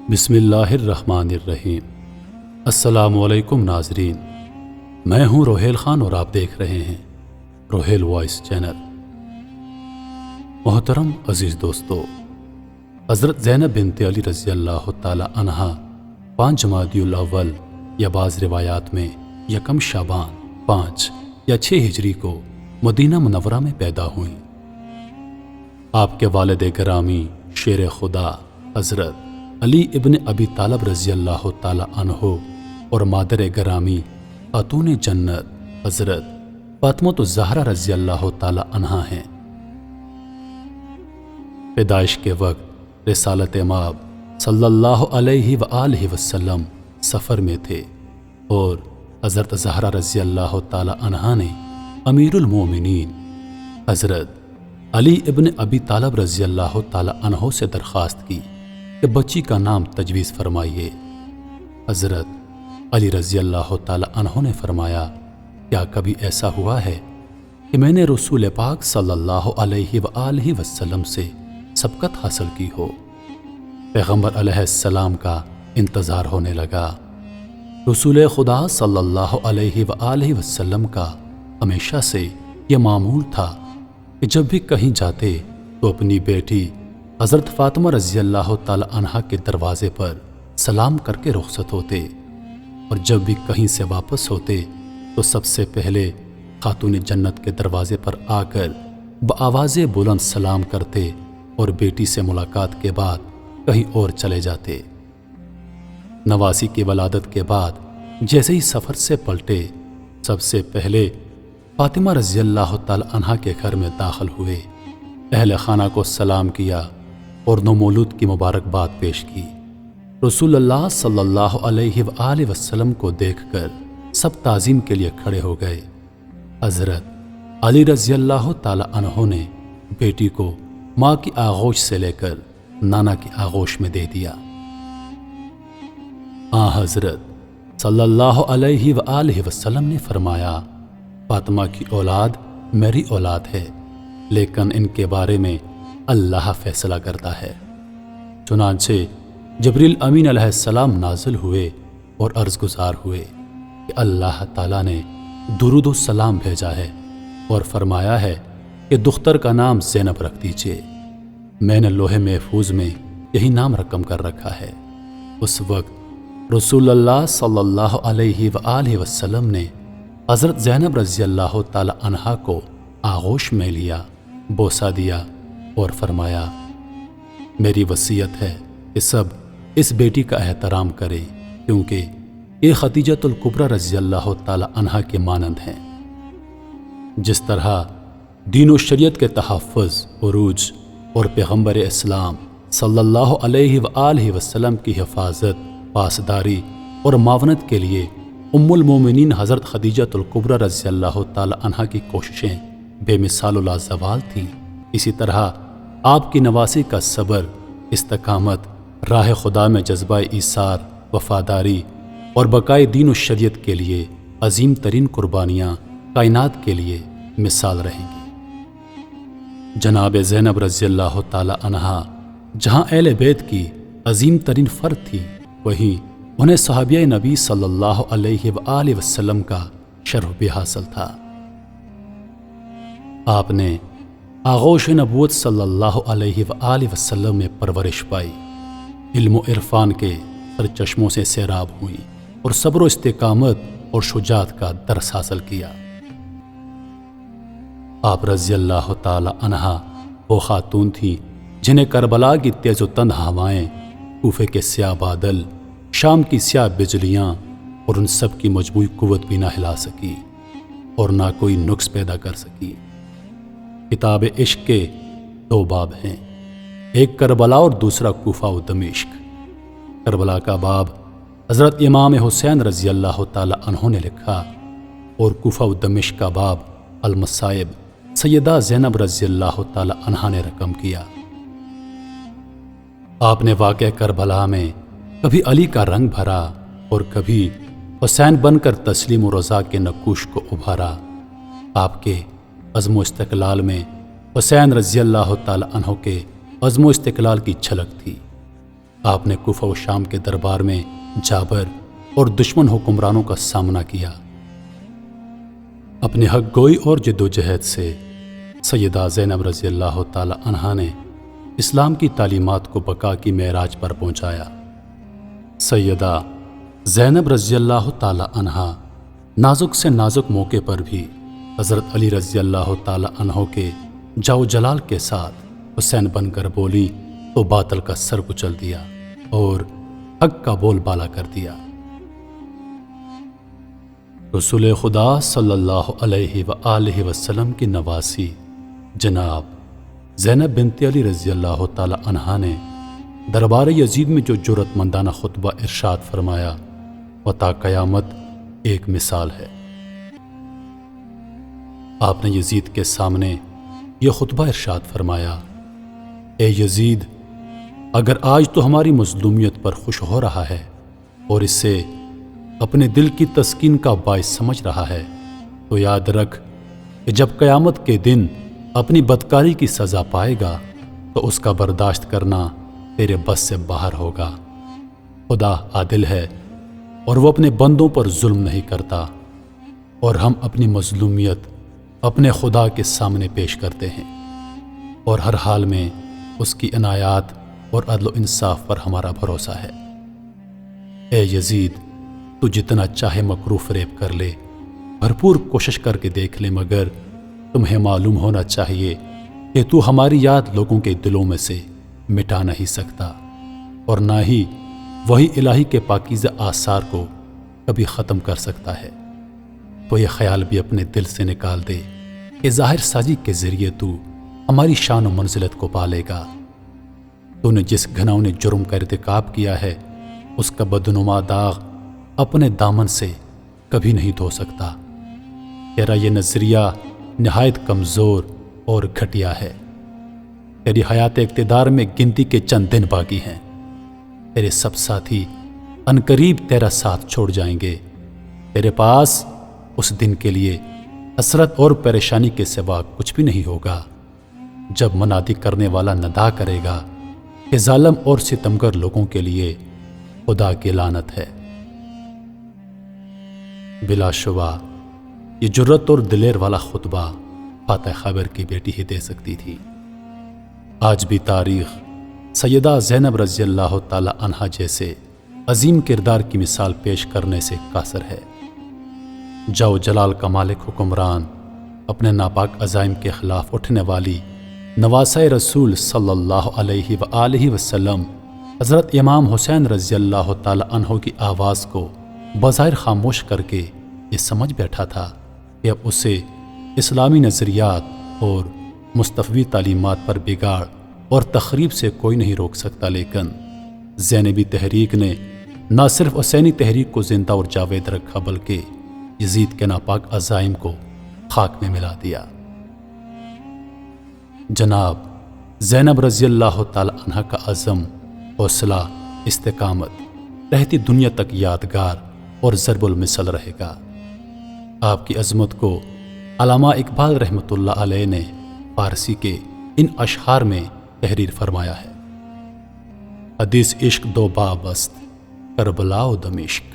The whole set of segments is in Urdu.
بسم اللہ الرحمن الرحیم۔ السلام علیکم ناظرین، میں ہوں روہیل خان اور آپ دیکھ رہے ہیں روہیل وائس چینل۔ محترم عزیز دوستو، حضرت زینب بنت علی رضی اللہ تعالی عنہا 5 جمادی الاول یا بعض روایات میں 1 شعبان 5 یا 6 ہجری کو مدینہ منورہ میں پیدا ہوئیں۔ آپ کے والد گرامی شیر خدا حضرت علی ابن ابی طالب رضی اللہ تعالی عنہ اور مادر گرامی خاتون جنت حضرت فاطمۃ الزہرا رضی اللہ تعالی عنہا ہیں۔ پیدائش کے وقت رسالت مآب صلی اللہ علیہ وآلہ وسلم سفر میں تھے اور حضرت زہرا رضی اللہ تعالی عنہا نے امیر المومنین حضرت علی ابن ابی طالب رضی اللہ تعالی عنہ سے درخواست کی کہ بچی کا نام تجویز فرمائیے۔ حضرت علی رضی اللہ تعالی عنہ نے فرمایا، کیا کبھی ایسا ہوا ہے کہ میں نے رسول پاک صلی اللہ علیہ وآلہ وسلم سے سبقت حاصل کی ہو؟ پیغمبر علیہ السلام کا انتظار ہونے لگا۔ رسول خدا صلی اللہ علیہ وآلہ وسلم کا ہمیشہ سے یہ معمول تھا کہ جب بھی کہیں جاتے تو اپنی بیٹی حضرت فاطمہ رضی اللہ تعالی عنہا کے دروازے پر سلام کر کے رخصت ہوتے، اور جب بھی کہیں سے واپس ہوتے تو سب سے پہلے خاتون جنت کے دروازے پر آ کر بآواز بلند سلام کرتے اور بیٹی سے ملاقات کے بعد کہیں اور چلے جاتے۔ نواسی کی ولادت کے بعد جیسے ہی سفر سے پلٹے، سب سے پہلے فاطمہ رضی اللہ تعالی عنہا کے گھر میں داخل ہوئے، اہل خانہ کو سلام کیا اور نومولود کی مبارکباد پیش کی۔ رسول اللہ صلی اللہ علیہ وآلہ وسلم کو دیکھ کر سب تعظیم کے لیے کھڑے ہو گئے۔ حضرت علی رضی اللہ تعالی عنہ نے بیٹی کو ماں کی آغوش سے لے کر نانا کی آغوش میں دے دیا۔ حضرت صلی اللہ علیہ وآلہ وسلم نے فرمایا، فاطمہ کی اولاد میری اولاد ہے، لیکن ان کے بارے میں اللہ فیصلہ کرتا ہے۔ چنانچہ جبریل امین علیہ السلام نازل ہوئے اور عرض گزار ہوئے کہ اللہ تعالیٰ نے درود و سلام بھیجا ہے اور فرمایا ہے کہ دختر کا نام زینب رکھ دیجئے۔ میں نے لوح محفوظ میں یہی نام رقم کر رکھا ہے۔ اس وقت رسول اللہ صلی اللہ علیہ وآلہ وسلم نے حضرت زینب رضی اللہ تعالی عنہا کو آغوش میں لیا، بوسہ دیا اور فرمایا، میری وصیت ہے کہ سب اس بیٹی کا احترام کرے، کیونکہ یہ خدیجۃ الکبریٰ رضی اللہ تعالی عنہا کے مانند ہیں۔ جس طرح دین و شریعت کے تحفظ، عروج اور پیغمبر اسلام صلی اللہ علیہ وآلہ وسلم کی حفاظت، پاسداری اور معاونت کے لیے ام المومنین حضرت خدیجۃ الکبریٰ رضی اللہ تعالی عنہا کی کوششیں بے مثال و لازوال تھیں، اسی طرح آپ کی نواسی کا صبر، استقامت، راہ خدا میں جذبہ ایثار، وفاداری اور بقائے دین و شریعت کے لیے عظیم ترین قربانیاں کائنات کے لیے مثال رہیں گی۔ جناب زینب رضی اللہ تعالی عنہا جہاں اہل بیت کی عظیم ترین فرد تھی، وہیں انہیں صحابیہ نبی صلی اللہ علیہ وآلہ وسلم کا شرف بھی حاصل تھا۔ آپ نے آغوش نبوت صلی اللہ علیہ وآلہ وسلم میں پرورش پائی، علم و عرفان کے سرچشموں سے سیراب ہوئی اور صبر و استقامت اور شجاعت کا درس حاصل کیا۔ آپ رضی اللہ تعالی عنہا وہ خاتون تھیں جنہیں کربلا کی تیز و تند ہوائیں، کوفے کے سیاہ بادل، شام کی سیاہ بجلیاں اور ان سب کی مجموعی قوت بھی نہ ہلا سکی اور نہ کوئی نقص پیدا کر سکی۔ کتاب عشق کے 2 باب ہیں، ایک کربلا اور دوسرا کوفہ و دمشق۔ کربلا کا باب حضرت امام حسین رضی اللہ تعالی عنہ نے لکھا اور کوفہ و دمشق کا باب المصائب سیدہ زینب رضی اللہ تعالی عنہا نے رقم کیا۔ آپ نے واقعہ کربلا میں کبھی علی کا رنگ بھرا اور کبھی حسین بن کر تسلیم و رضا کے نقوش کو ابھارا۔ آپ کے عزم و استقلال میں حسین رضی اللہ تعالی عنہ کے عزم و استقلال کی جھلک تھی۔ آپ نے کوفہ و شام کے دربار میں جابر اور دشمن حکمرانوں کا سامنا کیا۔ اپنی حق گوئی اور جدوجہد سے سیدہ زینب رضی اللہ تعالی عنہا نے اسلام کی تعلیمات کو بقا کی معراج پر پہنچایا۔ سیدہ زینب رضی اللہ تعالی عنہا نازک سے نازک موقع پر بھی حضرت علی رضی اللہ تعالی عنہ کے جاؤ جلال کے ساتھ حسین بن کر بولی تو باطل کا سر کچل دیا اور حق کا بول بالا کر دیا۔ رسول خدا صلی اللہ علیہ وآلہ وسلم کی نواسی جناب زینب بنت علی رضی اللہ تعالی عنہا نے دربار یزید میں جو جرأت مندانہ خطبہ ارشاد فرمایا وہ تا قیامت ایک مثال ہے۔ آپ نے یزید کے سامنے یہ خطبہ ارشاد فرمایا، اے یزید، اگر آج تو ہماری مظلومیت پر خوش ہو رہا ہے اور اسے اپنے دل کی تسکین کا باعث سمجھ رہا ہے تو یاد رکھ کہ جب قیامت کے دن اپنی بدکاری کی سزا پائے گا تو اس کا برداشت کرنا تیرے بس سے باہر ہوگا۔ خدا عادل ہے اور وہ اپنے بندوں پر ظلم نہیں کرتا، اور ہم اپنی مظلومیت اپنے خدا کے سامنے پیش کرتے ہیں، اور ہر حال میں اس کی عنایات اور عدل و انصاف پر ہمارا بھروسہ ہے۔ اے یزید، تو جتنا چاہے مکروہ فریب کر لے، بھرپور کوشش کر کے دیکھ لے، مگر تمہیں معلوم ہونا چاہیے کہ تو ہماری یاد لوگوں کے دلوں میں سے مٹا نہیں سکتا، اور نہ ہی وہی الہی کے پاکیزہ آثار کو کبھی ختم کر سکتا ہے۔ تو یہ خیال بھی اپنے دل سے نکال دے کہ ظاہر سازی کے ذریعے تو ہماری شان و منزلت کو پالے گا۔ تو نے جس گھناؤنے جرم کا ارتکاب کیا ہے اس کا بدنما داغ اپنے دامن سے کبھی نہیں دھو سکتا۔ تیرا یہ نظریہ نہایت کمزور اور گھٹیا ہے۔ تیری حیات اقتدار میں گنتی کے چند دن باقی ہیں۔ تیرے سب ساتھی عنقریب تیرا ساتھ چھوڑ جائیں گے۔ تیرے پاس اس دن کے لیے حسرت اور پریشانی کے سوا کچھ بھی نہیں ہوگا جب منادی کرنے والا ندا کرے گا کہ ظالم اور ستمگر لوگوں کے لیے خدا کی لعنت ہے۔ بلا شبہ یہ جرأت اور دلیر والا خطبہ فاتح خیبر کی بیٹی ہی دے سکتی تھی۔ آج بھی تاریخ سیدہ زینب رضی اللہ تعالی عنہا جیسے عظیم کردار کی مثال پیش کرنے سے قاصر ہے۔ جاؤ جلال کا مالک حکمران اپنے ناپاک عزائم کے خلاف اٹھنے والی نواسۂ رسول صلی اللہ علیہ وآلہ وسلم حضرت امام حسین رضی اللہ تعالی عنہ کی آواز کو بظاہر خاموش کر کے یہ سمجھ بیٹھا تھا کہ اب اسے اسلامی نظریات اور مصطفی تعلیمات پر بگاڑ اور تخریب سے کوئی نہیں روک سکتا، لیکن زینبی تحریک نے نہ صرف حسینی تحریک کو زندہ اور جاوید رکھا بلکہ یزید کے ناپاک عزائم کو خاک میں ملا دیا۔ جناب زینب رضی اللہ تعالی عنہ کا عزم، حوصلہ، استقامت رہتی دنیا تک یادگار اور ضرب المثل رہے گا۔ آپ کی عظمت کو علامہ اقبال رحمۃ اللہ علیہ نے فارسی کے ان اشعار میں تحریر فرمایا ہے۔ حدیث عشق دو بابست کربلا و دمشق،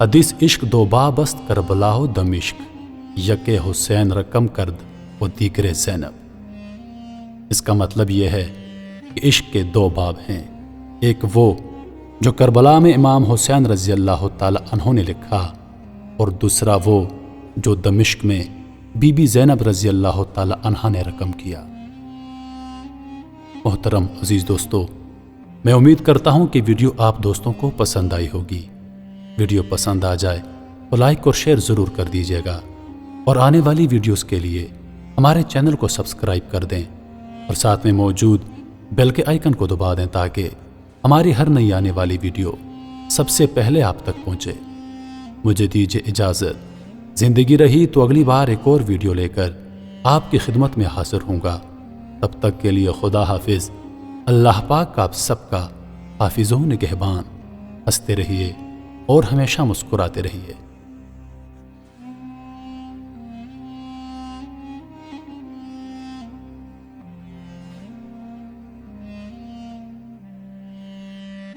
حدیث عشق دو بابست کربلا و دمشق، یک حسین رقم کرد و دیگر زینب۔ اس کا مطلب یہ ہے کہ عشق کے دو باب ہیں، ایک وہ جو کربلا میں امام حسین رضی اللہ تعالی عنہ نے لکھا، اور دوسرا وہ جو دمشق میں بی بی زینب رضی اللہ تعالی عنہ نے رقم کیا۔ محترم عزیز دوستو، میں امید کرتا ہوں کہ ویڈیو آپ دوستوں کو پسند آئی ہوگی۔ ویڈیو پسند آ جائے تو لائک اور شیئر ضرور کر دیجیے گا، اور آنے والی ویڈیوز کے لیے ہمارے چینل کو سبسکرائب کر دیں اور ساتھ میں موجود بیل کے آئیکن کو دبا دیں تاکہ ہماری ہر نئی آنے والی ویڈیو سب سے پہلے آپ تک پہنچے۔ مجھے دیجیے اجازت، زندگی رہی تو اگلی بار ایک اور ویڈیو لے کر آپ کی خدمت میں حاضر ہوں گا۔ تب تک کے لیے خدا حافظ۔ اللہ پاک آپ سب کا حافظ و نگہبان۔ ہنستے رہیے اور ہمیشہ مسکراتے رہیے۔